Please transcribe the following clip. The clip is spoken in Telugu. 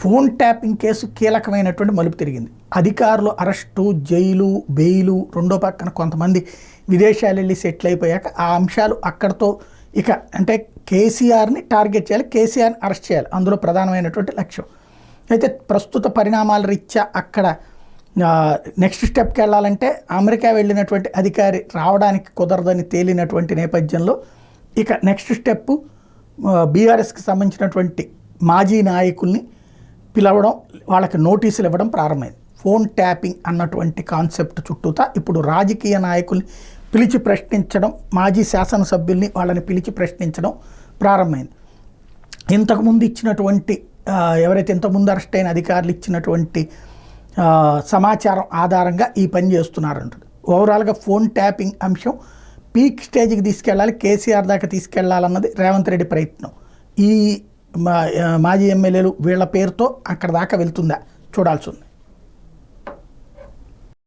ఫోన్ ట్యాపింగ్ కేసు కీలకమైనటువంటి మలుపు తిరిగింది. అధికారులు అరెస్టు, జైలు, బెయిలు, రెండో పక్కన కొంతమంది విదేశాలు వెళ్ళి సెటిల్ అయిపోయాక ఆ అంశాలు అక్కడతో ఇక అంటే కేసీఆర్ని టార్గెట్ చేయాలి, కేసీఆర్ని అరెస్ట్ చేయాలి, అందులో ప్రధానమైనటువంటి లక్ష్యం. అయితే ప్రస్తుత పరిణామాల రీత్యా అక్కడ నెక్స్ట్ స్టెప్కి వెళ్ళాలంటే అమెరికా వెళ్ళినటువంటి అధికారి రావడానికి కుదరదని తేలినటువంటి నేపథ్యంలో ఇక నెక్స్ట్ స్టెప్ బీఆర్ఎస్కి సంబంధించినటువంటి మాజీ నాయకుల్ని పిలవడం, వాళ్ళకి నోటీసులు ఇవ్వడం ప్రారంభమైంది. ఫోన్ ట్యాపింగ్ అన్నటువంటి కాన్సెప్ట్ చుట్టూతా ఇప్పుడు రాజకీయ నాయకుల్ని పిలిచి ప్రశ్నించడం, మాజీ శాసనసభ్యుల్ని వాళ్ళని పిలిచి ప్రశ్నించడం ప్రారంభమైంది. ఇంతకుముందు ఇచ్చినటువంటి ఎవరైతే ఇంతకుముందు అరెస్ట్ అయిన అధికారులు ఇచ్చినటువంటి సమాచారం ఆధారంగా ఈ పని చేస్తున్నారంటారు. ఓవరాల్గా ఫోన్ ట్యాపింగ్ అంశం పీక్ స్టేజ్కి తీసుకెళ్ళాలి, కేసీఆర్ దాకా తీసుకెళ్లాలన్నది రేవంత్ రెడ్డి ప్రయత్నం. ఈ మాజీ ఎమ్మెల్యేలు వీళ్ళ పేరుతో అక్కడ దాకా వెళ్తుందా చూడాల్సి ఉంది.